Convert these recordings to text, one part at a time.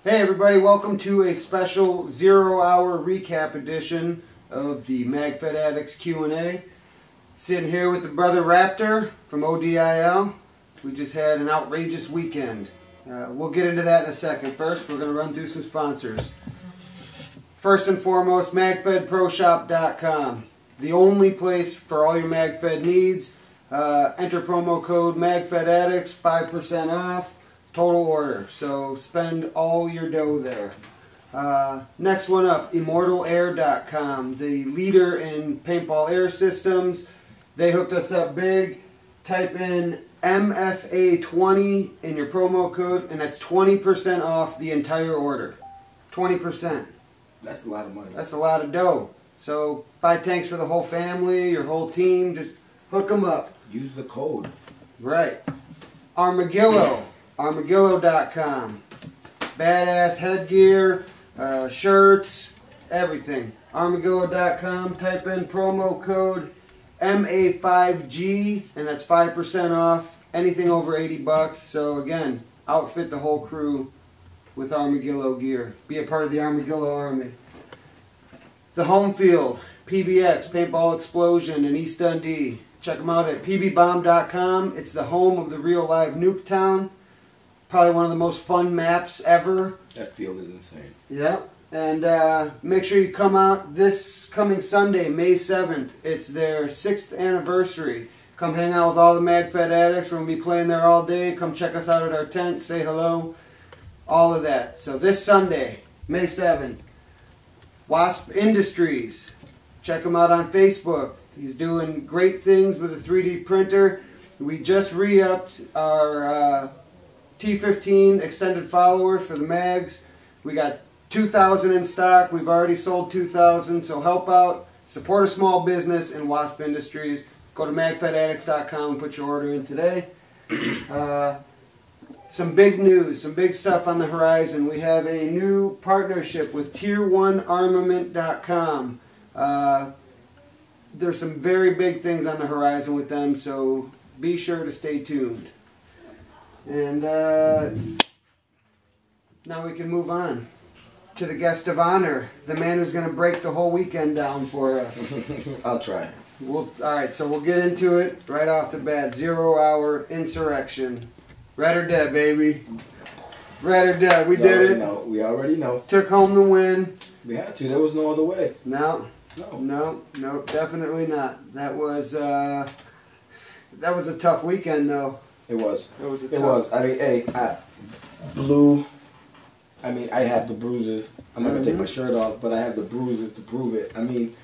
Hey everybody, welcome to a special 0-hour recap edition of the Magfed Addicts Q&A. Sitting here with the brother Raptor from ODIL. We just had an outrageous weekend. We'll get into that in a second. First, we're going to run through some sponsors. First and foremost, MagfedProShop.com. The only place for all your Magfed needs. Enter promo code Magfed Addicts, 5% off. Total order, so spend all your dough there. Next one up, ImmortalAir.com, the leader in paintball air systems. They hooked us up big. Type in MFA20 in your promo code, and that's 20% off the entire order. 20%. That's a lot of money. That's a lot of dough. So buy tanks for the whole family, your whole team. Just hook them up. Use the code. Right. Armadillo. Armadillo.com. Badass headgear, shirts, everything. Armadillo.com. Type in promo code MA5G and that's 5% off anything over 80 bucks. So again, outfit the whole crew with Armadillo gear. Be a part of the Armadillo army. The Home Field, PBX, Paintball Explosion in East Dundee. Check them out at pbbomb.com. It's the home of the real live Nuketown. Probably one of the most fun maps ever. That field is insane. Yep. And make sure you come out this coming Sunday, May 7th. It's their 6th anniversary. Come hang out with all the Magfed Addicts. We're going to be playing there all day. Come check us out at our tent. Say hello. All of that. So this Sunday, May 7th. Wasp Industries. Check him out on Facebook. He's doing great things with a 3D printer. We just re-upped our T15 extended followers for the mags. We got 2,000 in stock. We've already sold 2,000. So help out. Support a small business in Wasp Industries. Go to magfedaddicts.com and put your order in today. Some big news, some big stuff on the horizon. We have a new partnership with Tier1Armament.com. There's some very big things on the horizon with them, so be sure to stay tuned. And now we can move on to the guest of honor, the man who's going to break the whole weekend down for us. I'll try. Alright, so we'll get into it right off the bat. 0-hour insurrection. Red or dead, baby. Red or dead. We did it. We already know. Took home the win. We had to. There was no other way. No, definitely not. That was a tough weekend, though. It was. It was. I mean, hey, I have the bruises. I'm not gonna take my shirt off, but I have the bruises to prove it. I mean,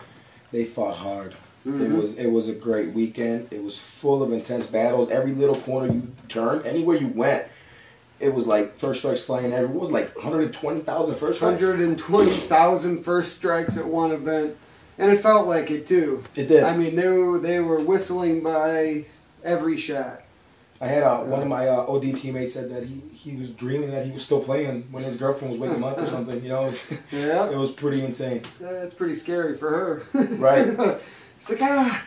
they fought hard. It was a great weekend. It was full of intense battles. Every little corner you turned, anywhere you went, it was like first strikes flying everywhere. It was like 120,000 first strikes. 120,000 first strikes at one event. And it felt like it, too. It did. I mean, they were whistling by every shot. I had one of my OD teammates said that he was dreaming that he was still playing when his girlfriend was waking him up or something. You know, yeah, it was pretty insane. It's pretty scary for her. Right. It's like, yeah.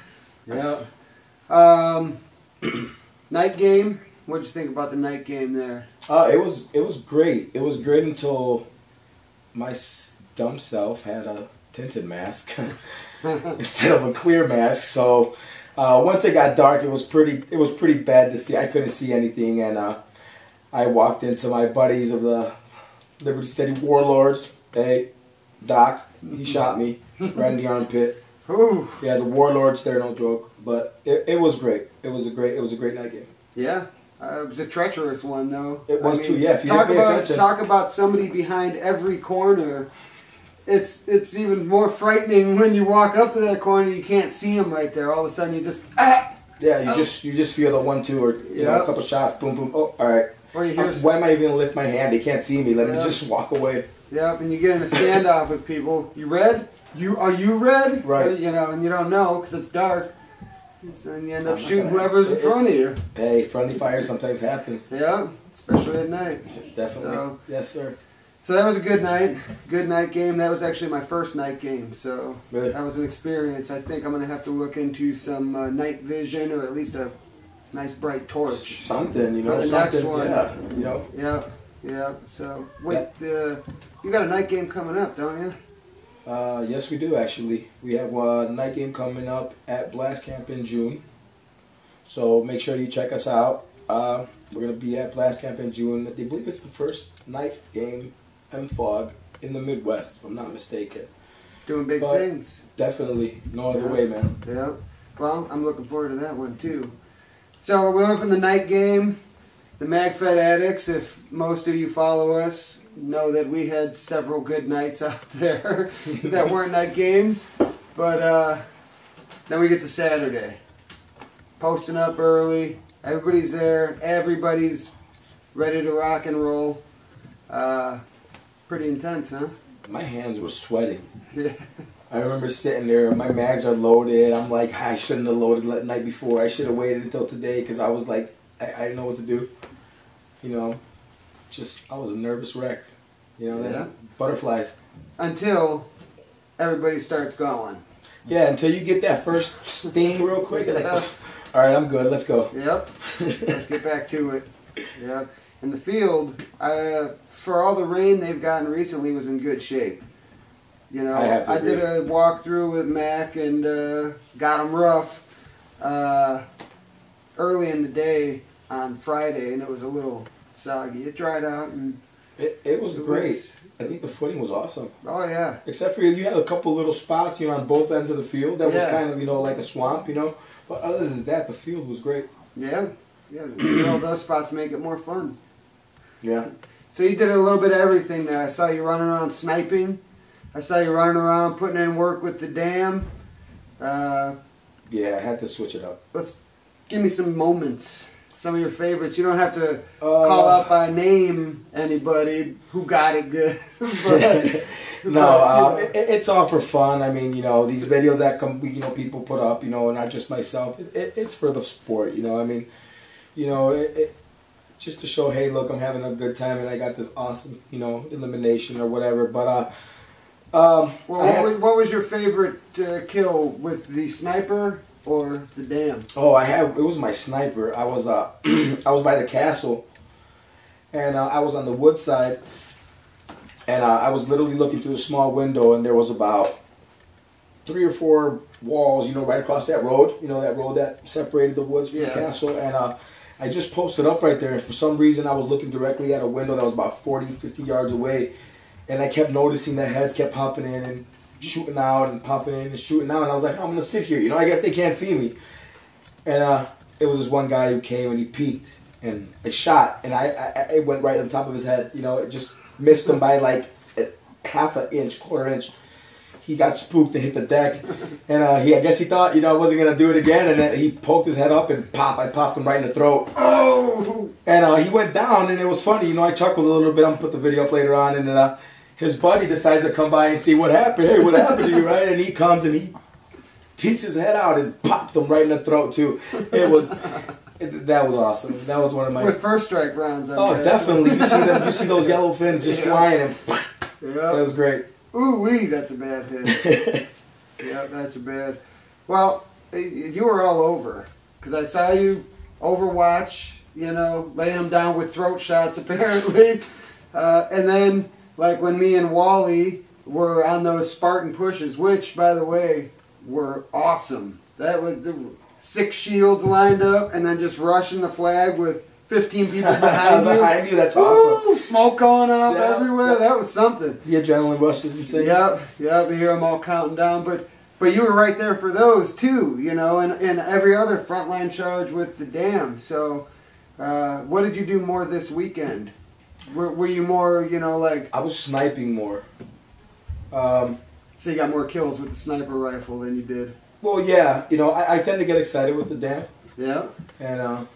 Night game. What'd you think about the night game there? It was great. It was great until my dumb self had a tinted mask instead of a clear mask. So once it got dark, it was pretty bad to see. I couldn't see anything, and I walked into my buddies of the Liberty City Warlords. Hey, Doc, he shot me right in the armpit. Ooh. Yeah, the Warlords, they're no joke, but it was great. It was a great night game. Yeah. It was a treacherous one, though. It was too. Yeah, if you didn't pay attention. Talk about somebody behind every corner. It's even more frightening when you walk up to that corner. You can't see him right there. All of a sudden, you just Yeah, you just feel the 1-2 or you know, a couple shots. Boom, boom. Oh, all right. Or you hear. Why am I even gonna lift my hand? They can't see me. Let me just walk away. Yep, and you get in a standoff with people. You red? Are you red? Right. You know, and you don't know because it's dark. So you end up shooting whoever's in front of you. Hey, friendly fire sometimes happens. Yeah, especially at night. Definitely. So, yes, sir. So that was a good night. Good night game. That was actually my first night game. So really? That was an experience. I think I'm going to have to look into some night vision or at least a nice bright torch. Something, you know. For the next one. Yeah, you know. Yeah. Yeah. So wait, you got a night game coming up, don't you? Yes, we do actually. We have a night game coming up at Blast Camp in June. So make sure you check us out. We're going to be at Blast Camp in June. I believe it's the first night game in fog in the Midwest, if I'm not mistaken. Doing big things. Definitely. No other way, man. Yeah. Well, I'm looking forward to that one, too. So we went from the night game, the Magfed Addicts. If most of you follow us, know that we had several good nights out there that weren't night games. But then we get to Saturday. Posting up early. Everybody's there. Everybody's ready to rock and roll. Pretty intense, huh? My hands were sweating. Yeah. I remember sitting there, my mags are loaded. I'm like, I shouldn't have loaded the night before. I should have waited until today because I was like, I didn't know what to do. You know, I was a nervous wreck. You know, Yeah. Butterflies. Until everybody starts going. Yeah, until you get that first sting real quick. Like, all right, I'm good. Let's go. Yep. Let's get back to it. Yep. And the field, for all the rain they've gotten recently, was in good shape. You know, I did a walkthrough with Mac and got them rough early in the day on Friday, and it was a little soggy. It dried out, and it was great. I think the footing was awesome. Oh yeah. Except for you had a couple little spots, you know, on both ends of the field that was kind of, you know, like a swamp, you know. But other than that, the field was great. Yeah. Yeah. You know, those spots make it more fun. Yeah. So you did a little bit of everything there. I saw you running around sniping. I saw you running around putting in work with the dam. Yeah, I had to switch it up. Let's give me some moments, some of your favorites. You don't have to call out by name anybody who got it good. It's all for fun. I mean, you know, these videos that people put up, you know, and not just myself. It's for the sport, you know. I mean, you know, just to show, hey, look, I'm having a good time and I got this awesome, you know, elimination or whatever. But what was your favorite kill, with the sniper or the dam? Oh, it was my sniper. I was I was by the castle, and I was on the wood side, and I was literally looking through a small window, and there was about 3 or 4 walls, you know, right across that road, you know, that road that separated the woods from the castle, and I just posted up right there, and for some reason I was looking directly at a window that was about 40, 50 yards away, and I kept noticing that heads kept popping in and shooting out and popping in and shooting out, and I was like, I'm going to sit here, you know, I guess they can't see me. And it was this one guy who came and he peeked, and I shot, and I went right on top of his head, you know, it just missed him by like half an inch, quarter inch. He got spooked and hit the deck, and I guess he thought, you know, I wasn't going to do it again, and then he poked his head up and I popped him right in the throat. Oh! And he went down, and it was funny, you know, I chuckled a little bit. I'm going to put the video up later on, and then his buddy decides to come by and see what happened. Hey, what happened to you, right? And he comes and he peeks his head out and popped him right in the throat, too. That was awesome. That was one of my... With first strike rounds, definitely. You see those yellow fins just flying, and that was great. Ooh-wee, that's a bad hit. Yeah, that's a bad... Well, you were all over. Because I saw you overwatch, you know, laying them down with throat shots, apparently. And then, like, when me and Wally were on those Spartan pushes, which, by the way, were awesome. That was the 6 shields lined up, and then just rushing the flag with 15 people behind you. Behind you, that's awesome. Woo, smoke going off everywhere. That was something. The adrenaline rush is insane. Yep. You hear them all counting down. But you were right there for those, too, you know, and every other frontline charge with the dam. So, what did you do more this weekend? Were you more, you know, like... I was sniping more. So you got more kills with the sniper rifle than you did? Well, yeah. You know, I tend to get excited with the dam. Yeah. And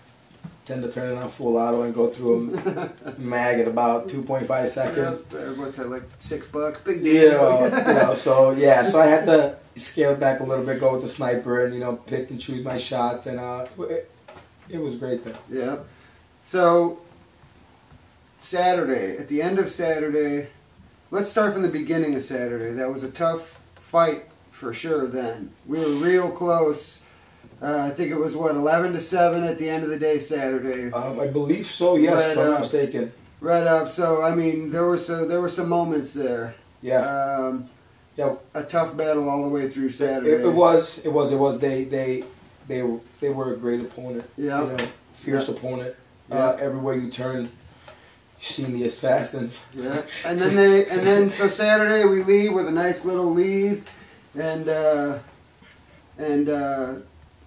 tend to turn it on full auto and go through a mag at about 2.5 seconds. Yeah, what's that, like $6? Big deal. Yeah. So I had to scale it back a little bit, go with the sniper, and, you know, pick and choose my shots. And it was great, though. Yeah. So... Saturday, at the end of Saturday, let's start from the beginning of Saturday. That was a tough fight for sure then. We were real close. I think it was, 11-7 at the end of the day Saturday. I believe so, yes, if I'm not mistaken. right up. So I mean, there were some moments there. Yeah. Yeah. A tough battle all the way through Saturday. It was. They were a great opponent. Yeah. You know, fierce opponent. Yeah. Everywhere you turned, you seen the assassins. Yeah. And then so Saturday we leave with a nice little lead, and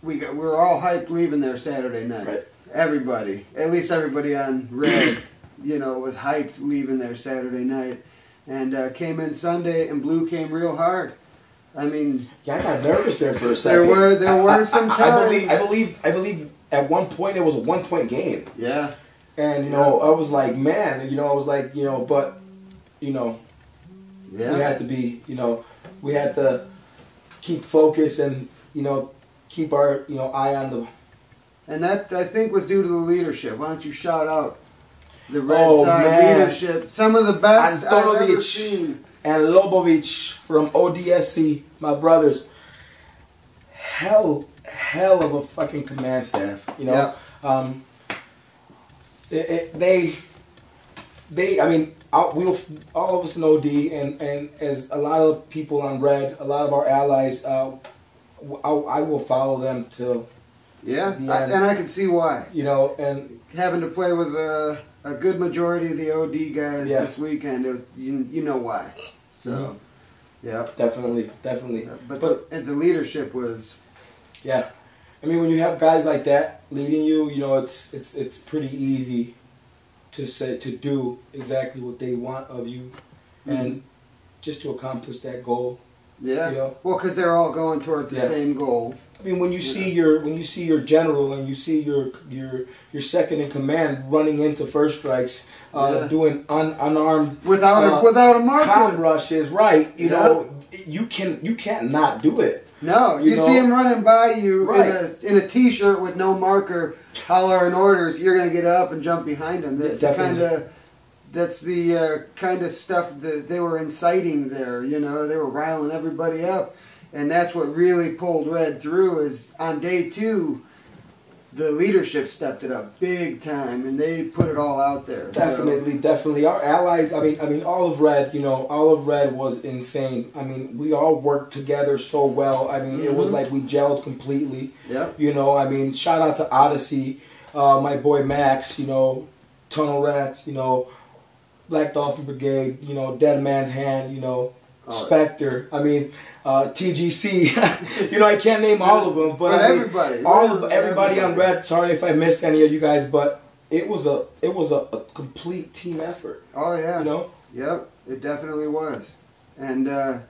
we were all hyped leaving there Saturday night. Right. Everybody, at least everybody on Red, was hyped leaving there Saturday night, and came in Sunday, and Blue came real hard. I mean, yeah, I got nervous there for a second. There were some times. I believe at one point it was a 1-point game. Yeah. And I was like, man, I was like, but, yeah. we had to be, we had to keep focus and, keep our, eye on the. And that, I think, was due to the leadership. Why don't you shout out the Red Side leadership? Some of the best I've ever seen. And Lobovic from ODSC, my brothers. Hell of a fucking command staff, Yeah. I mean, all of us in OD, and as a lot of people on Red, a lot of our allies, I will follow them till Yeah, the end. and I can see why. And having to play with a good majority of the OD guys Yeah. this weekend, you know why. So, yeah. definitely. But the leadership was. Yeah, I mean, when you have guys like that leading you, it's pretty easy to do exactly what they want of you, and just to accomplish that goal. Yeah. Well, because they're all going towards the same goal. I mean, when you see your general and you see your second in command running into first strikes, doing unarmed without a marker, com rushes, right? You can't not do it. No, you see him running by you Right. in a t-shirt with no marker, hollering orders. You're gonna get up and jump behind him. That's the kind of stuff that they were inciting there. They were riling everybody up, and that's what really pulled Red through. Is on day 2, the leadership stepped it up big time, and they put it all out there. Definitely. Our allies. I mean, all of Red. All of Red was insane. I mean, we all worked together so well. I mean, it was like we gelled completely. Yeah. I mean, shout out to Odyssey, my boy Max. Tunnel Rats. Black Dolphin Brigade. Dead Man's Hand. Spectre. I mean, TGC. I can't name all of them, but everybody, everybody on Red. Sorry if I missed any of you guys, but it was a complete team effort. Oh yeah. Yep, it definitely was, and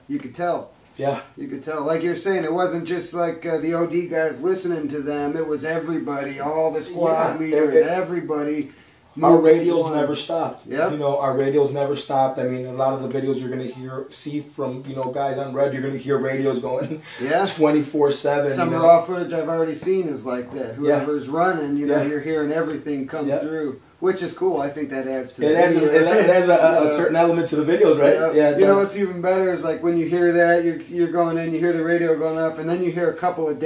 you could tell. Yeah. You could tell. Like you're saying, it wasn't just like the OD guys listening to them. It was everybody, all the squad leaders, everybody. Our radios never stopped. Yep. Our radios never stopped. I mean, a lot of the videos you're going to see from, guys on Red, you're going to hear radios going 24/7. Some raw footage I've already seen is like that. Whoever's running, you're hearing everything come through, which is cool. I think that adds to it. It adds a certain element to the videos, right? Yeah. What's even better is like when you hear that, you're going in, you hear the radio going off, and then you hear a couple of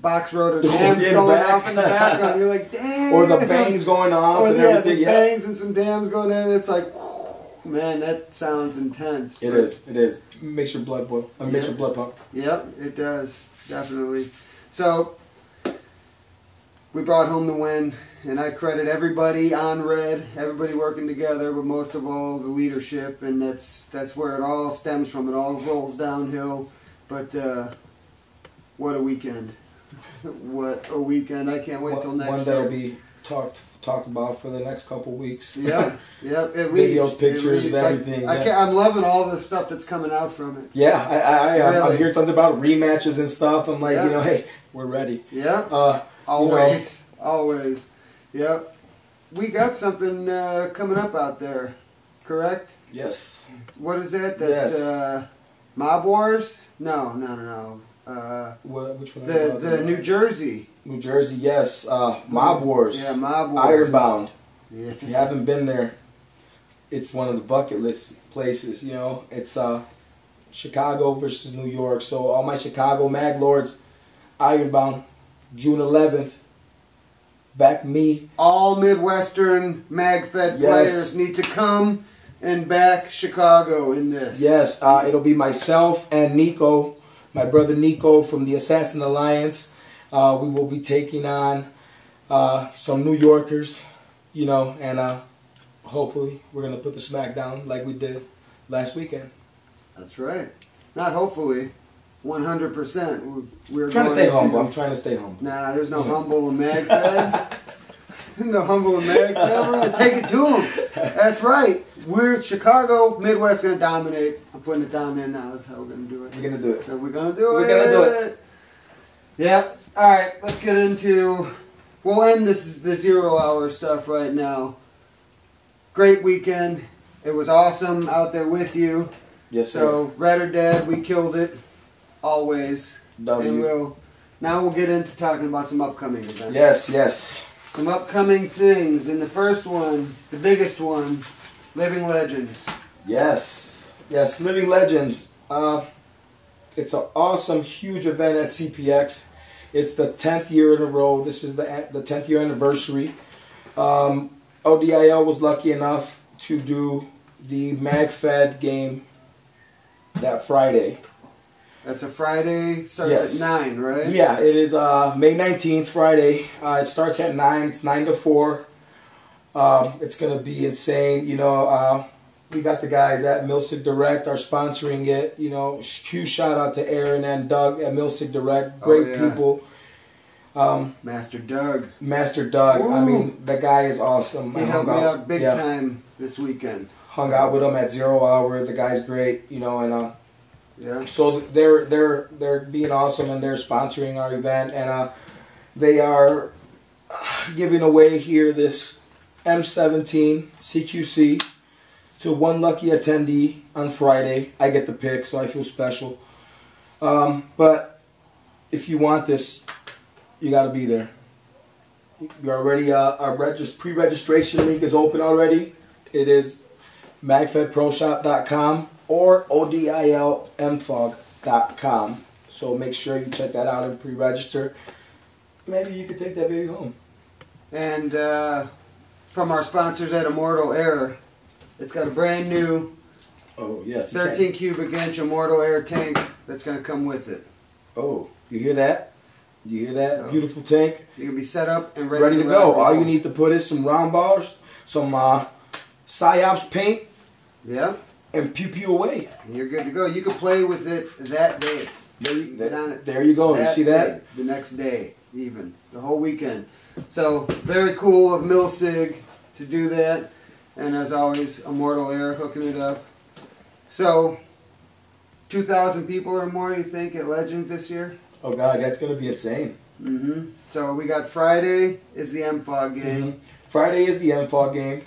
box rotor dams going off in the background. You're like, damn. Or the bangs going off and everything. The bangs and some dams going in. It's like, whew, man, that sounds intense. It is. Makes your blood boil. Makes your blood pump. Yep, it does. Definitely. So, we brought home the win, and I credit everybody on Red, everybody working together, but most of all the leadership, and that's where it all stems from. It all rolls downhill. But what a weekend! What a weekend! I can't wait till next year. One that'll be talked about for the next couple weeks. Yep. At Videos, least pictures, everything. I'm loving all the stuff that's coming out from it. Yeah, I'm hearing something about rematches and stuff. I'm like, hey, we're ready. Yeah. Always. Yep. We got something coming up out there, correct? Yes. What is that? That's Mob Wars? No. Which one? The New Jersey. New Jersey, yes. Mob Wars. Yeah, Mob Wars. Ironbound. Yeah. If you haven't been there, it's one of the bucket list places. It's Chicago versus New York. So all my Chicago Mag Lords, Ironbound, June 11th. back me. All Midwestern Magfed Yes. players need to come and back Chicago in this. Yes, it'll be myself and Nico, my brother Nico from the Assassin Alliance. We will be taking on some New Yorkers, you know, and hopefully we're going to put the smack down like we did last weekend. That's right. Not hopefully, 100%. We're trying to going stay humble. I'm trying to stay humble. Nah, there's no humble in Magfed. No humble in Magfed. We're going to take it to them. That's right. We're Chicago, Midwest going to dominate. I'm putting it down there now. That's how we're going to do it. We're going to do it. So we're going to do it. We're going to do it. Yeah. All right. Let's get into. We'll end the 0 hour stuff right now. Great weekend. It was awesome out there with you. Yes, sir. So red or dead, we killed it. Always. W. And now we'll get into talking about some upcoming events. Yes, yes. Some upcoming things. And the first one, the biggest one, Living Legends. Yes. Yes, Living Legends. It's an awesome, huge event at CPX. It's the 10th year in a row. This is the 10th year anniversary. ODIL was lucky enough to do the Magfed game that Friday. That's a Friday. Starts at 9, right? Yeah, it is May 19th, Friday. It starts at 9. It's 9 to 4. It's going to be insane. You know, we got the guys at Milsic Direct are sponsoring it. You know, huge shout out to Aaron and Doug at Milsic Direct. Great people. Master Doug. Master Doug. Ooh. I mean, the guy is awesome. He helped me out big time this weekend. Hung out with him at 0 hour. The guy's great. You know, and yeah. so they're being awesome and they're sponsoring our event, and they are giving away here this M17 CQC to one lucky attendee on Friday. I get the pick, so I feel special. But if you want this, you got to be there. You're already our pre-registration link is open already. It is magfedproshop.com or odilmfog.com. So make sure you check that out and pre-register. Maybe you could take that baby home. And from our sponsors at Immortal Air, it's got a brand new 13 cubic inch Immortal Air tank that's going to come with it. Oh, you hear that? You hear that? So, beautiful tank. You can be set up and ready to go. All you need to put is some round bars, some PsyOps paint, and pew pew away. And you're good to go. You can play with it that day. There you go. You see that? The next day, even. The whole weekend. So, very cool of Milsig to do that. And as always, Immortal Air hooking it up. So, 2,000 people or more, you think, at Legends this year? Oh, God, that's going to be insane. Mm-hmm. So, we got Friday is the MFOG game. Mm-hmm. Friday is the MFOG game.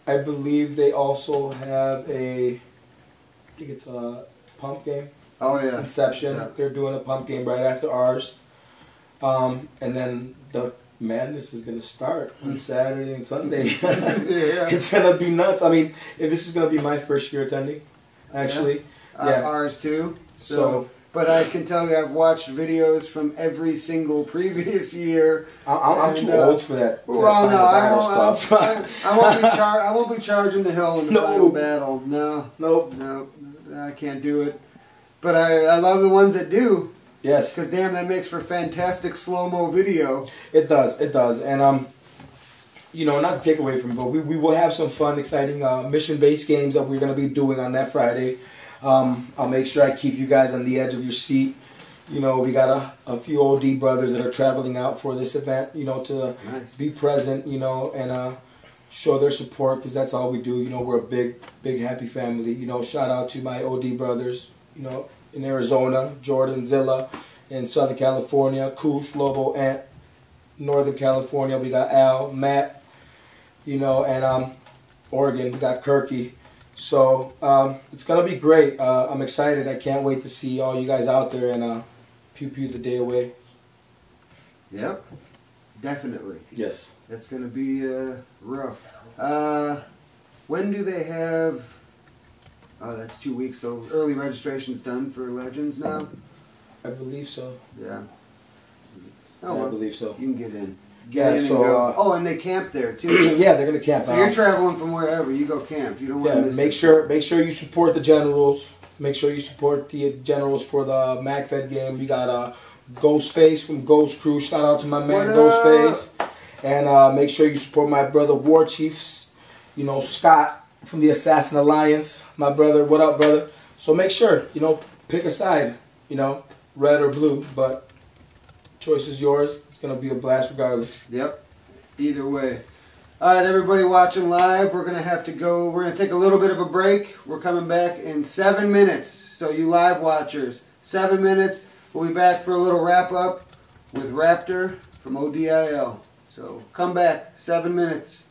I believe they also have I think it's a pump game. Oh, yeah. Inception. Yeah. They're doing a pump game right after ours. And then the madness is going to start on Saturday and Sunday. Yeah. It's going to be nuts. I mean, this is going to be my first year attending, actually. Yeah. Ours too. So, but I can tell you I've watched videos from every single previous year. I'm too old for that. Well, no, I won't be charging the hill in the final battle. No. Nope. I can't do it. But I love the ones that do. Yes. Because damn, that makes for fantastic slow-mo video. It does. It does. And you know, not to take away from it, but we will have some fun, exciting mission-based games that we're going to be doing on that Friday. I'll make sure I keep you guys on the edge of your seat. You know, we got a few OD brothers that are traveling out for this event, you know, to be present, you know, and show their support, because that's all we do. You know, we're a big, happy family. You know, shout out to my OD brothers, you know, in Arizona, Jordan, Zilla, in Southern California, Koosh, Lobo, Ant, Northern California. We got Al, Matt, you know, and Oregon, we got Kirky. So it's going to be great. I'm excited. I can't wait to see all you guys out there and pew-pew the day away. Yep, definitely. Yes. It's going to be rough. When do they have... Oh, that's 2 weeks, so early registration's done for Legends now? I believe so. Yeah. Oh, yeah, well, I believe so. You can get in. Yeah, in and go. Oh, and they camp there too. Yeah, they're gonna camp. So you're traveling from wherever you go camp. You don't want to miss make sure you support the Generals. Make sure you support the Generals for the Magfed game. We got Ghostface from Ghost Crew. Shout out to my man Ghostface. And make sure you support my brother War Chiefs. You know, Scott from the Assassin Alliance. My brother, what up, brother? So make sure, you know, pick a side. You know, red or blue, but choice is yours. It's going to be a blast regardless. Yep. Either way. All right, everybody watching live, we're going to have to go. We're going to take a little bit of a break. We're coming back in 7 minutes. So you live watchers, 7 minutes. We'll be back for a little wrap up with Raptor from ODIL. So come back, 7 minutes.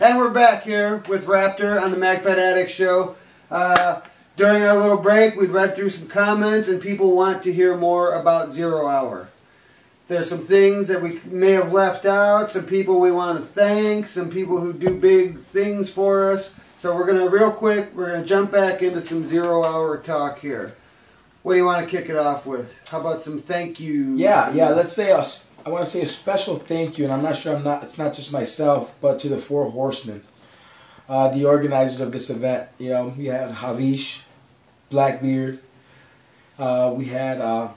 And we're back here with Raptor on the Magfed Addicts show. During our little break, we read through some comments, and people want to hear more about 0 Hour. There's some things that we may have left out, some people we want to thank, some people who do big things for us. So we're going to, real quick, we're going to jump back into some 0 Hour talk here. What do you want to kick it off with? How about some thank yous? Yeah, let's say I want to say a special thank you, and I'm not sure it's not just myself, but to the 4 Horsemen, the organizers of this event. You know, we had Havish, Blackbeard, we had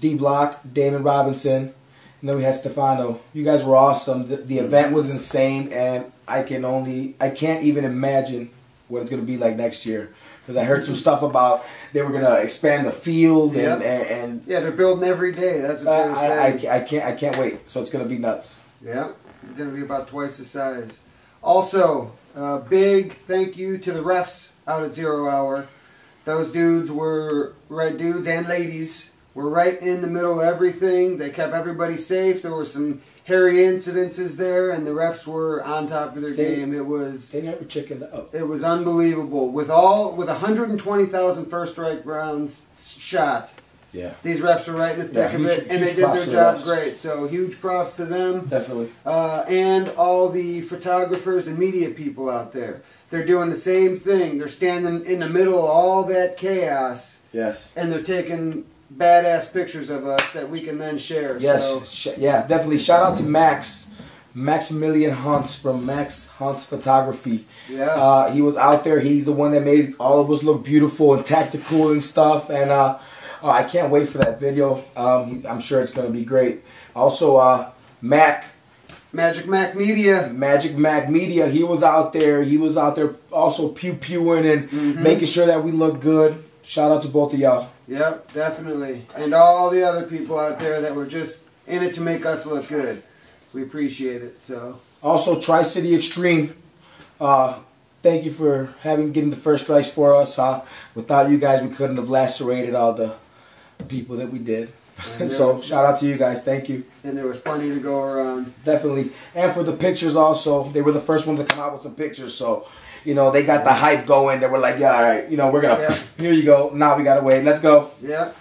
D Block, Damon Robinson, and then we had Stefano. You guys were awesome. The event was insane, and I can't even imagine what it's going to be like next year. Because I heard some stuff about they were gonna expand the field and yeah, they're building every day. That's what they're saying. I can't wait. So it's gonna be nuts. Yeah, it's gonna be about twice the size. Also, big thank you to the refs out at 0 Hour. Those dudes were dudes and ladies were right in the middle of everything. They kept everybody safe. There were some hairy incidences there, and the refs were on top of their game. They never chickened up. It was unbelievable. With 120,000 first strike rounds shot. Yeah. These refs were right in the thick of it, and they did their job great. So huge props to them. Definitely. And all the photographers and media people out there. They're doing the same thing. They're standing in the middle of all that chaos. Yes. And they're taking badass pictures of us that we can then share. Yes, so. Yeah, definitely. Shout out to Maximilian Hunts from Max Hunts Photography. Yeah. He was out there. He's the one that made all of us look beautiful and tactical and stuff. And I can't wait for that video. I'm sure it's going to be great. Also, Magic Mac Media. He was out there. He was out there also pew-pewing and making sure that we look good. Shout out to both of y'all. Yep, definitely. And all the other people out there that were just in it to make us look good. We appreciate it. So also Tri-City Extreme. Thank you for getting the first strikes for us. Without you guys, we couldn't have lacerated all the people that we did. So shout out to you guys. Thank you. And there was plenty to go around. Definitely. And for the pictures also, they were the first ones to come out with some pictures. So, you know, they got the hype going. They were like, yeah, all right, you know, we're going to, here you go. Now we got to wait. Let's go. Yeah.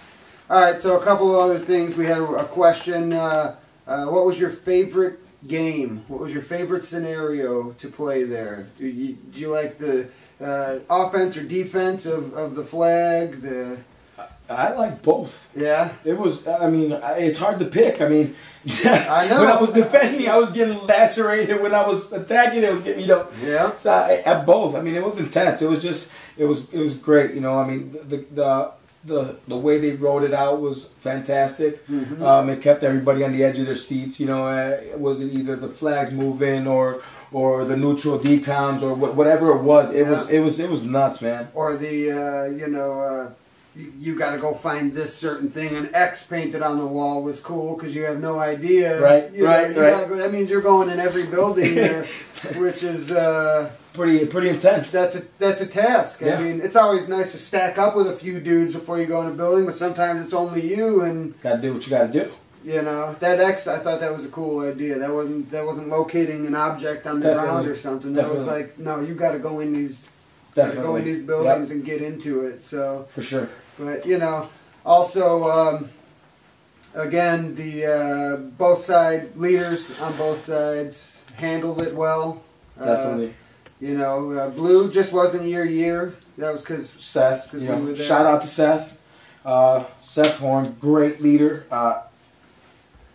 All right, so a couple of other things. We had a question. What was your favorite game? What was your favorite scenario to play there? Do you like the offense or defense of the flag? I like both. Yeah? It was, I mean, it's hard to pick. I mean, I know. When I was defending, I was getting lacerated. When I was attacking, it was getting, you know. Yeah. So at both. I mean, it was intense. It was just, it was great. You know, I mean, the way they wrote it out was fantastic. It kept everybody on the edge of their seats. You know, it wasn't either the flags moving or the neutral decons or whatever it was. It was nuts, man. Or the you got to go find this certain thing. An X painted on the wall was cool because you have no idea. Right. Gotta go, that means you're going in every building there, which is pretty intense. That's a task. Yeah. I mean, it's always nice to stack up with a few dudes before you go in a building, but sometimes it's only you, and Gotta do what you gotta do. you know, I thought that was a cool idea. That wasn't locating an object on the ground or something. That was like, no, you got to go in these, buildings and get into it. So for sure. But you know, also again, the both side leaders on both sides handled it well. Definitely. You know, Blue just wasn't your year. That was because Seth. we were there. Shout out to Seth. Seth Horn, great leader.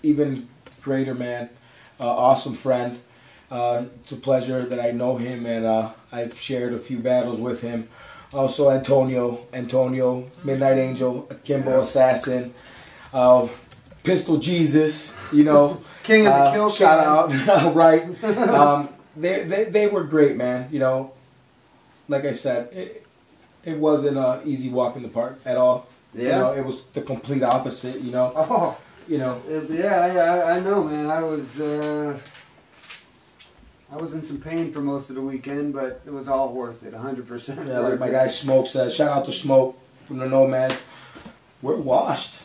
Even greater man, awesome friend. It's a pleasure that I know him, and I've shared a few battles with him. Also Antonio, Midnight Angel, Kimbo Assassin, Pistol Jesus, you know. King of the Kill Shout out, right. They were great, man. You know, like I said, it wasn't an easy walk in the park at all. Yeah. You know, it was the complete opposite, you know. Oh. You know. Yeah, I know, man. I was in some pain for most of the weekend, but it was all worth it, 100%. Yeah, like my guy Smoke said. Shout out to Smoke from the Nomads. We're washed.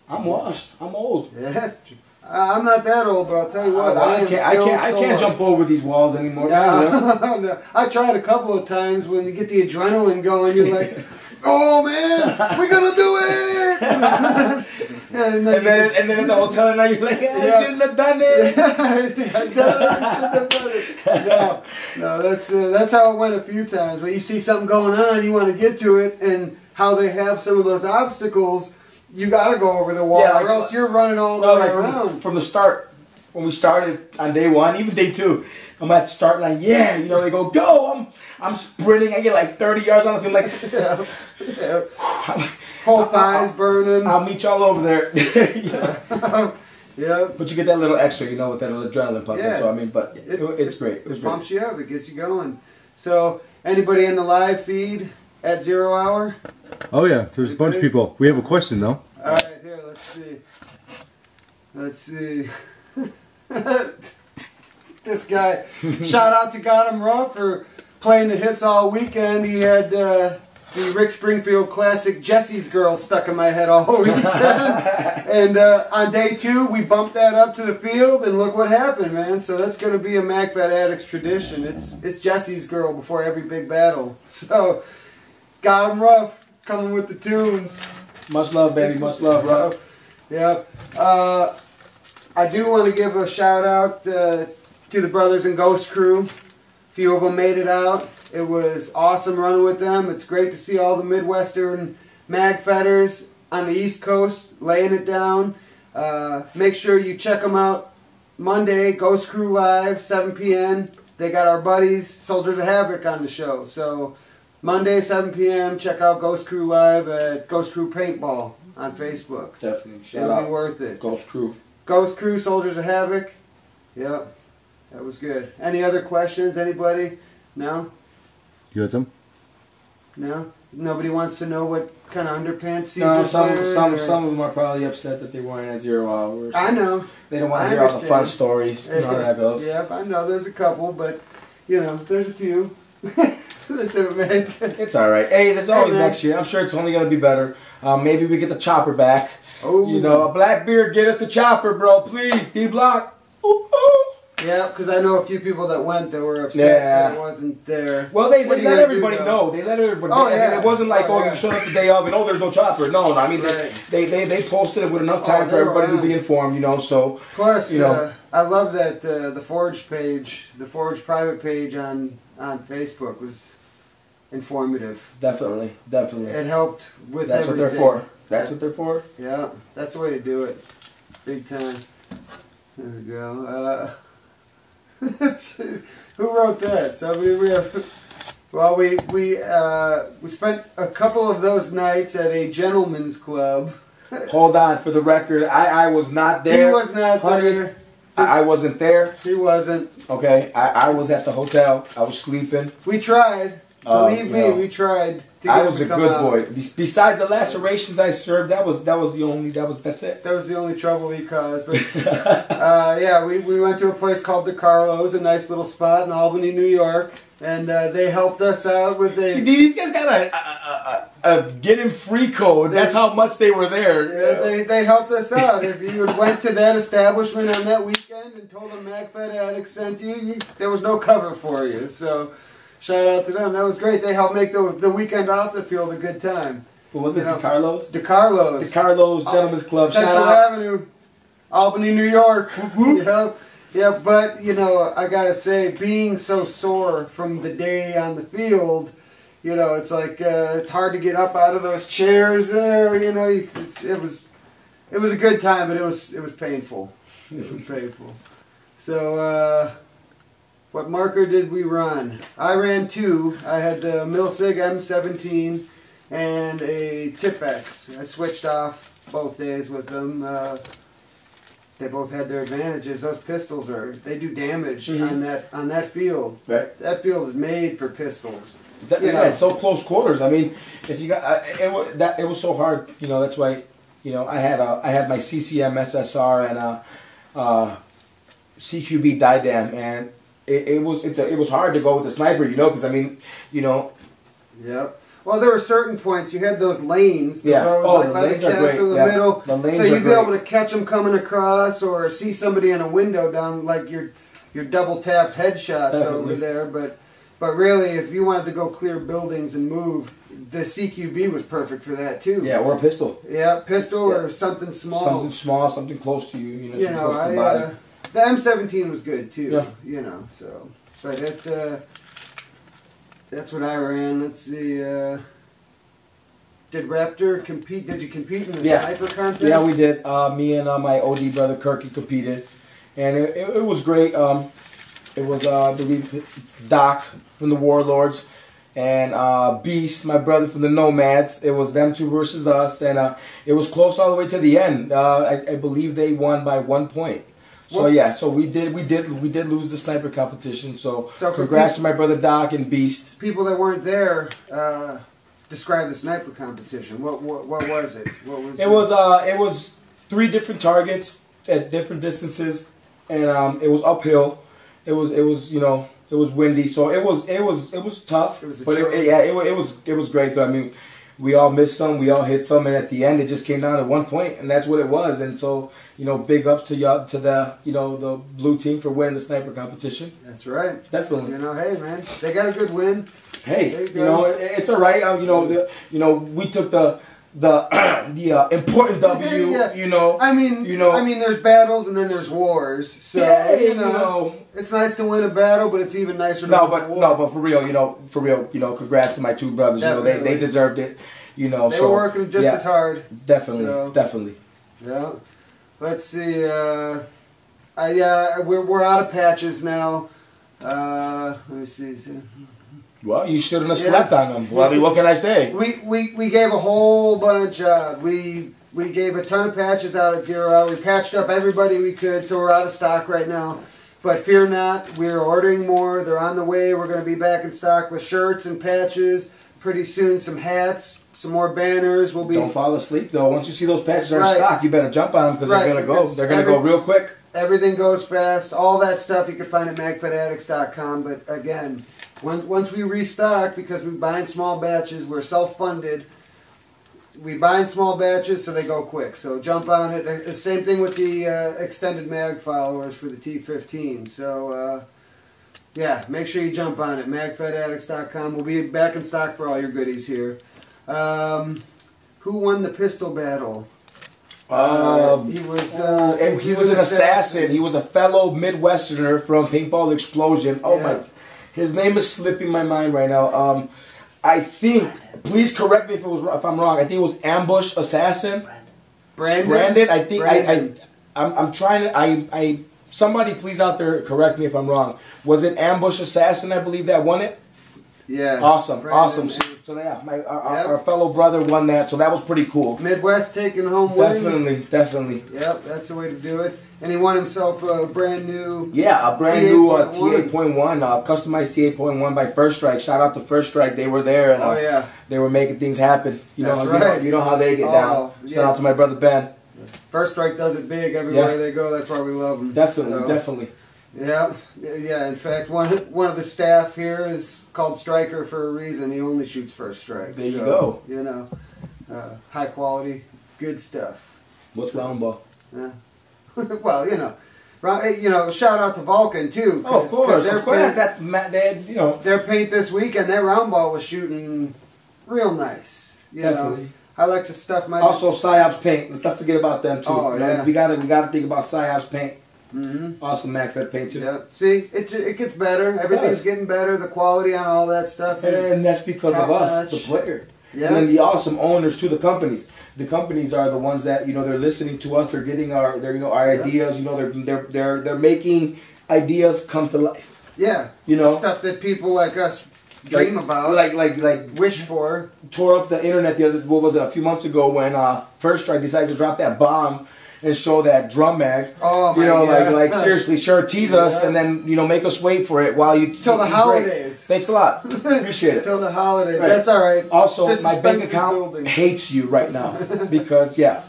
I'm washed. I'm old. Yeah, I'm not that old, but I'll tell you what, I can't jump over these walls anymore. No, no. I tried a couple of times. When you get the adrenaline going, you're like, "Oh man, we're gonna do it!" And then at the hotel at night, you're like, I shouldn't have done it. No, that's how it went a few times. When you see something going on, you want to get to it, and how they have some of those obstacles, you got to go over the wall, or else you're running all the way around. From the start, when we started on day one, even day two, I'm at the start line. Yeah, you know, they go. I'm sprinting. I get like 30 yards on the field. Like, whole thighs burning. I'll meet y'all over there. Yeah. But you get that little extra, you know, with that little adrenaline pumping. Yeah. So I mean, but it's great. It pumps you up. It gets you going. So anybody in the live feed at 0 hour? Oh yeah, there's a bunch of people. We have a question though. All right, here. Let's see. This guy. Shout out to Got Him Rough for playing the hits all weekend. He had the Rick Springfield classic Jesse's Girl stuck in my head all weekend. And on day 2, we bumped that up to the field, and look what happened, man. So that's going to be a Magfed Addicts tradition. It's Jesse's Girl before every big battle. So, Got Him Rough, coming with the tunes. Much love, baby. Much love, bro. Yeah. I do want to give a shout out to the brothers in Ghost Crew. A few of them made it out. It was awesome running with them. It's great to see all the Midwestern Magfedders on the East Coast laying it down. Make sure you check them out Monday, Ghost Crew Live, 7 p.m. They got our buddies, Soldiers of Havoc, on the show. So Monday, 7 p.m., check out Ghost Crew Live at Ghost Crew Paintball on Facebook. Definitely. It'll be worth it. Ghost Crew. Ghost Crew, Soldiers of Havoc. Yep. That was good. Any other questions? Anybody? No? You got some? No? Nobody wants to know what kind of underpants Caesar's wearing? Some of them are probably upset that they weren't at 0 hours. I know. They don't want to hear all the fun stories. You know how that goes. Yep, I know. There's a couple, but, you know, there's a few. That didn't make. It's alright. Hey, there's always man. next year. I'm sure it's only going to be better. Maybe we get the chopper back. Oh. You know, a Blackbeard, get us the chopper, bro. Please. D-Block. Ooh, ooh. Yeah, because I know a few people that went that were upset that it wasn't there. Well, they let everybody know. They let everybody know. Yeah. I mean, it wasn't like, you showed up the day of and, there's no chopper. No, I mean, right. they posted it with enough time for everybody to be informed, you know, so. Plus, you know. I love that the Forge page, the Forge private page on Facebook was informative. Definitely. It helped with That's everything. what they're for. That's what they're for. Yeah, that's the way to do it. Big time. There we go. Who wrote that? So we have. Well, we spent a couple of those nights at a gentleman's club. Hold on, for the record, I was not there. He was not there. I wasn't there. He wasn't. Okay, I was at the hotel. I was sleeping. We tried. Believe me, we tried. I was a good boy. Besides the lacerations I served, that's it. That was the only trouble he caused. But yeah, we went to a place called DeCarlo's, a nice little spot in Albany, New York, and they helped us out with These guys got a get him free code. That's how much they were there. Yeah, they helped us out. If you went to that establishment on that weekend and told them Magfed Addicts sent you, there was no cover for you. So shout out to them. That was great. They helped make the weekend off the field a good time. What was it? DeCarlo's? DeCarlo's. DeCarlo's Gentlemen's Club. Central Shout out. Avenue, Albany, New York. Yep. Yeah, but, you know, I gotta say, being so sore from the day on the field, you know, it's like, it's hard to get up out of those chairs there, you know, it was a good time, but it was painful. It was painful. So, what marker did we run? I ran 2. I had the Milsig M17 and a Tipex. I switched off both days with them. They both had their advantages. Those pistols they do damage on that field. Right. That field is made for pistols. It's so close quarters. I mean, if you got it was so hard. You know, that's why. You know, I had my CCM SSR and CQB Didam, and it was hard to go with the sniper. You know, because I mean, you know. Yep. Well, there were certain points. You had those lanes. Yeah. Roads, like by the castle in the middle. The lanes so you'd be great. able to catch them coming across, or see somebody in a window down, like your double tapped headshots over there. But really, if you wanted to go clear buildings and move, the CQB was perfect for that too. Yeah, or a pistol. Yeah, pistol or something small. Something small, something close to you. You know, the M17 was good too. Yeah. You know, so but that's what I ran. Let's see. Did Raptor compete? Did you compete in the sniper contest? Yeah, we did. Me and my OD brother Kirky competed, and it was great. It was I believe it's Doc from the Warlords and Beast, my brother from the Nomads. It was them 2 versus us, and it was close all the way to the end. I believe they won by 1 point. So yeah, so we did lose the sniper competition. So congrats to my brother Doc and Beast. People that weren't there, describe the sniper competition. What was it? What was it was 3 different targets at different distances, and it was uphill. It was you know, it was windy, so it was tough. It was great though. I mean, we all missed some, we all hit some, and at the end it just came down to 1 point, and that's what it was. And so, you know, big ups to y'all, to the, you know, the blue team for winning the sniper competition. That's right. Definitely. You know, hey man, they got a good win. Hey, you know, it's all right. You know, we took the important W. Yeah. You know, I mean, there's battles and then there's wars. So yeah, you know, it's nice to win a battle, but it's even nicer to win a war. No, but for real, you know, congrats to my 2 brothers. Definitely. You know, they deserved it. You know, they were working just as hard. Definitely. Yeah. Let's see. We're out of patches now. Let me see. Well, you shouldn't have slept on them. Well, what can I say? We gave a whole bunch out. We gave a ton of patches out at 0 hour. We patched up everybody we could, so we're out of stock right now. But fear not, we're ordering more. They're on the way. We're going to be back in stock with shirts and patches. Pretty soon, some hats, some more banners. We'll be. Don't fall asleep though. Once you see those patches are in stock, you better jump on them because they're gonna go. They're gonna go real quick. Everything goes fast. All that stuff you can find at magfedaddicts.com. But again, once we restock, because we buy in small batches, we're self-funded. We buy in small batches, so they go quick. So jump on it. The same thing with the extended mag followers for the T15. So. Yeah, make sure you jump on it. Magfedaddicts.com. We'll be back in stock for all your goodies here. Who won the pistol battle? He was an assassin. He was a fellow Midwesterner from Paintball Explosion. Oh my! His name is slipping my mind right now. I think. Please correct me if I'm wrong. I think it was Ambush Assassin. Brandon. I think Brandon. I'm trying to. Somebody please out there correct me if I'm wrong. Was it Ambush Assassin, I believe, that won it? Yeah. Awesome. Brandon. Awesome. So yeah, our fellow brother won that, so that was pretty cool. Midwest taking home wins. Definitely. Yep, that's the way to do it. And he won himself a brand new... Yeah, a brand new T8.1, customized T8.1 by First Strike. Shout out to First Strike. They were there, and they were making things happen. You know how they get down. Yeah. Shout out to my brother Ben. First Strike does it big everywhere they go. That's why we love them. Definitely. Yeah, yeah. In fact, one of the staff here is called Striker for a reason. He only shoots first strike. There you go. You know, high quality, good stuff. What's round ball? Yeah. Well, shout out to Vulcan too. Oh, of course. That's their paint this weekend. That round ball was shooting real nice. You Definitely. know, I like to stuff my. Also, Psyops paint. Let's not forget about them too. Oh, yeah. We gotta think about Psyops paint. Mm-hmm. Awesome Magfed paint too. Yeah. See, it gets better. Everything's getting better. The quality on all that stuff is and that's because of us, the player. Yeah. And then the awesome owners to the companies. The companies are the ones that they're listening to us. They're getting our ideas. They're making ideas come to life. Yeah. Stuff that people like us dream about. Like wish for. Tore up the internet a few months ago when First Strike decided to drop that bomb and show that drum mag. Oh my God. like seriously, sure, tease us and then make us wait for it while you till the holidays. Thanks a lot, appreciate it. Till the holidays, right. That's all right. Also, my bank account hates you right now because yeah.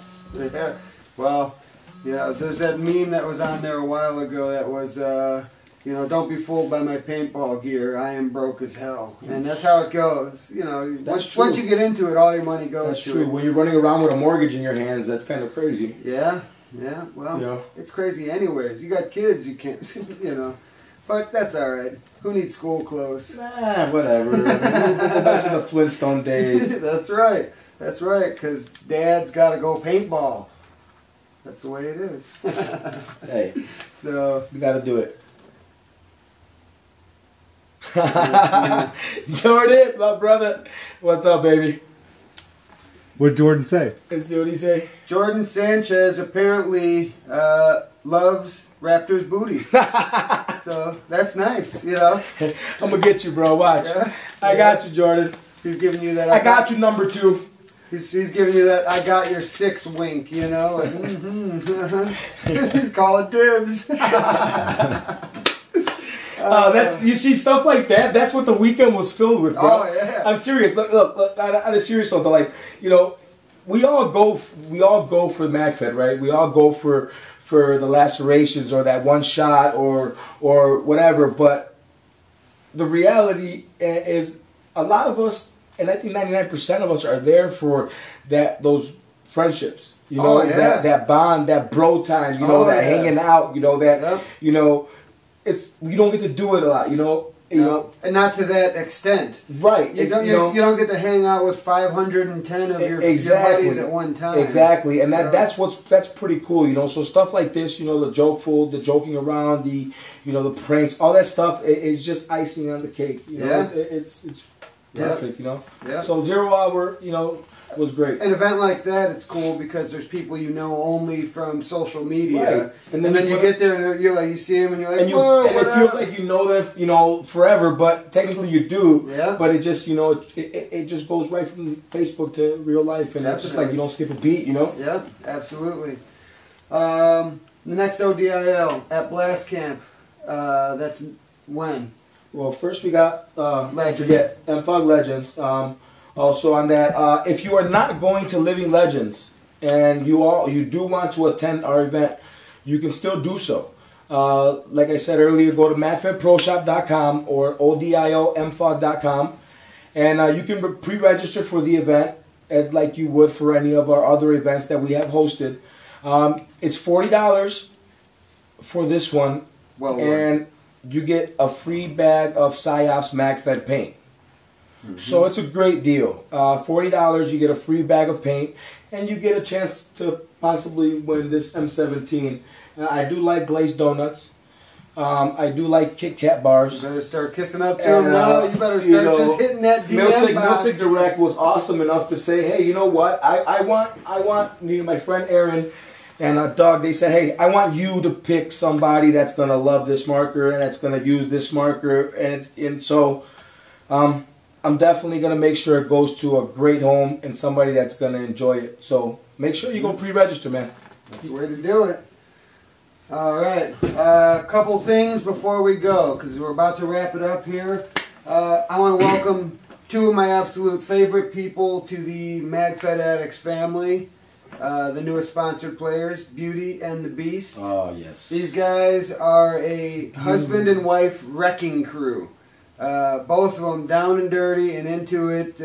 Well, there's that meme that was on there a while ago that was don't be fooled by my paintball gear. I am broke as hell, and that's how it goes. Once you get into it, all your money goes. That's to true. it. When you're running around with a mortgage in your hands, that's kind of crazy. Yeah. Well, it's crazy anyways. You got kids, you can't, But that's all right. Who needs school clothes? Nah, whatever. We'll go back to the Flintstone days. That's right. That's right. Because Dad's got to go paintball. That's the way it is. Hey. So we got to do it. Jordan, my brother. What's up, baby? What did Jordan say? Let's see what he say. Jordan Sanchez apparently loves Raptor's booty. So that's nice, I'm going to get you, bro. Watch. Yeah. I got you, Jordan. He's giving you that. I got you, number 2. He's giving you that I got your 6 wink, Like, He's calling dibs. You see stuff like that. That's what the weekend was filled with, bro. Oh yeah. I'm serious. Look. On a serious note, like we all go for Magfed, right? We all go for the lacerations or that one shot or whatever. But the reality is, a lot of us, and I think 99% of us, are there for those friendships. That bond, that bro time. Hanging out. It's you don't get to do it a lot, and not to that extent. Right. You don't get to hang out with 510 of your buddies at one time. Exactly, and that's pretty cool, So stuff like this, the joking around, the pranks, all that stuff is just icing on the cake. It's perfect, Yeah. So 0 Hour, was great. An event like that, it's cool because there's people only from social media, right. and then you get there and you're like, you see them and you're like, whoa, and it feels like you know them, forever, but technically you do. Yeah. But it just, it just goes right from Facebook to real life, and it's just like you don't skip a beat, Yeah, absolutely. The next ODIL at Blast Camp, that's when? Well, first we got Legends. Fog Legends. Also on that, if you are not going to Living Legends and you do want to attend our event, you can still do so. Like I said earlier, go to magfedproshop.com or odilmfog.com, and you can pre-register for the event as like you would for any of our other events that we have hosted. It's $40 for this one, and you get a free bag of Psyops Magfed paint. Mm-hmm. So it's a great deal. $40, you get a free bag of paint, and you get a chance to possibly win this M17. I do like glazed donuts. I do like Kit Kat bars. You better start kissing up to them now. You better start just hitting that DM box. Milsic Direct was awesome enough to say, hey, you know what? I want my friend Aaron and Doug, they said, hey, I want you to pick somebody that's going to love this marker and that's going to use this marker. And so I'm definitely going to make sure it goes to a great home and somebody that's going to enjoy it. So make sure you go pre-register, man. That's the way to do it. All right. A couple things before we go, because we're about to wrap it up here. I want to welcome two of my absolute favorite people to the Magfed Addicts family. the newest sponsored players, Beauty and the Beast. Oh, yes. These guys are a husband and wife wrecking crew. Both of them down and dirty and into it.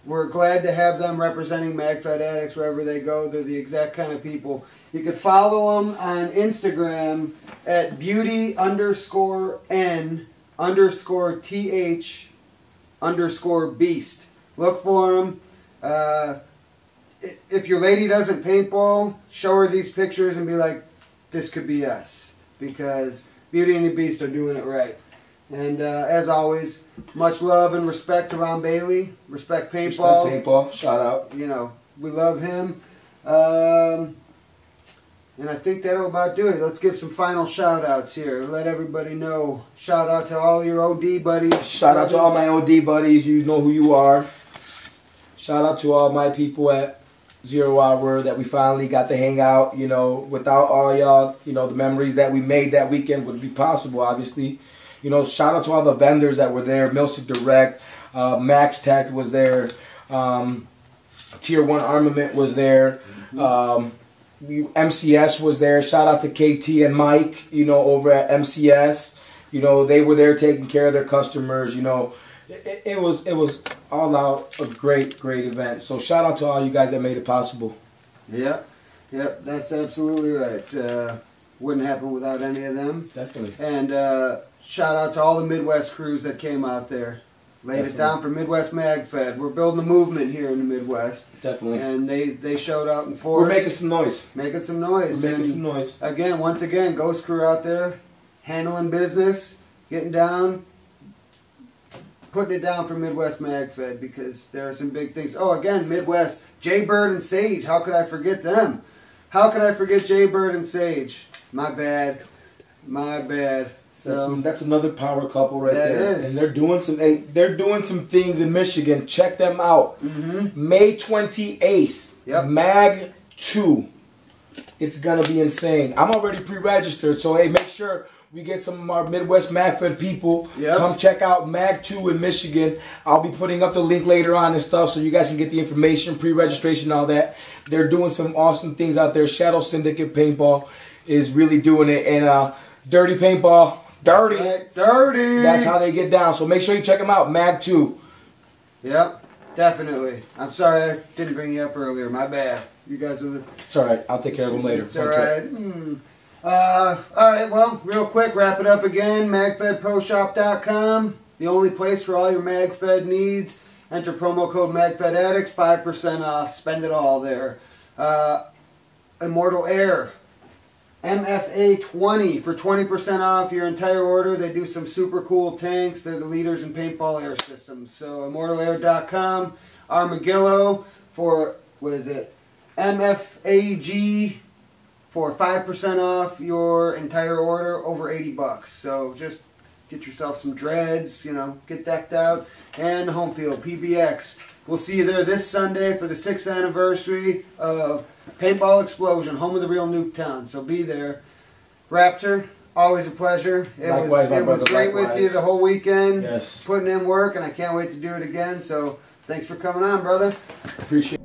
We're glad to have them representing Magfed Addicts wherever they go. They're the exact kind of people. You could follow them on Instagram at beauty_n_th_beast. Look for them. If your lady doesn't paintball, show her these pictures and be like, this could be us. Because Beauty and the Beast are doing it right. And as always, much love and respect to Ron Bailey. Respect Paintball. Respect Paintball. Shout out. You know, we love him. And I think that'll about do it. Let's give some final shout-outs here. Let everybody know. Shout out to all your OD buddies. Shout out to all my OD buddies. You know who you are. Shout out to all my people at 0 Hour that we finally got to hang out. You know, without all y'all, you know, the memories that we made that weekend wouldn't be possible, obviously. You know, shout out to all the vendors that were there. Milsic Direct, Max Tech was there. Tier 1 Armament was there. MCS was there. Shout out to KT and Mike, you know, over at MCS. You know, they were there taking care of their customers. You know, it was all out a great event. So shout out to all you guys that made it possible. Yep, that's absolutely right. Wouldn't happen without any of them. Definitely. And shout out to all the Midwest crews that came out there. Laid it down for Midwest Magfed. We're building a movement here in the Midwest. Definitely. And they showed out in force. We're making some noise. Making some noise. We're making some noise. Again, once again, Ghost Crew out there, handling business, getting down, putting it down for Midwest Magfed because there are some big things. Oh, again, Midwest, Jaybird and Sage. How could I forget them? How could I forget Jaybird and Sage? My bad. My bad. So that's another power couple right there. Is. And they're doing some things in Michigan. Check them out. May 28th. Yep. Mag 2. It's gonna be insane. I'm already pre-registered, so hey, make sure we get some of our Midwest Magfed people. Yep. Come check out Mag 2 in Michigan. I'll be putting up the link later on and stuff so you guys can get the information, pre-registration, all that. They're doing some awesome things out there. Shadow Syndicate Paintball is really doing it, and Dirty Paintball. Dirty. Right, dirty. That's how they get down. So make sure you check them out. Mag 2. Yep, definitely. I'm sorry I didn't bring you up earlier. My bad. You guys are the... It's alright. I'll take care of them later. It's alright. Alright, well, real quick, wrap it up again. MagfedProShop.com. The only place for all your MagFed needs. Enter promo code Magfed Addicts. 5% off. Spend it all there. Immortal Air. MFA 20 for 20% off your entire order. They do some super cool tanks. They're the leaders in paintball air systems. So immortalair.com. Armadillo for, what is it? MFAG for 5% off your entire order, over 80 bucks. So just get yourself some dreads, you know, get decked out. And Home Field, PBX. We'll see you there this Sunday for the 6th anniversary of Paintball Explosion, home of the real Nuketown. So be there. Raptor, always a pleasure. It was great with you the whole weekend. Yes. Putting in work, and I can't wait to do it again. So thanks for coming on, brother. Appreciate it.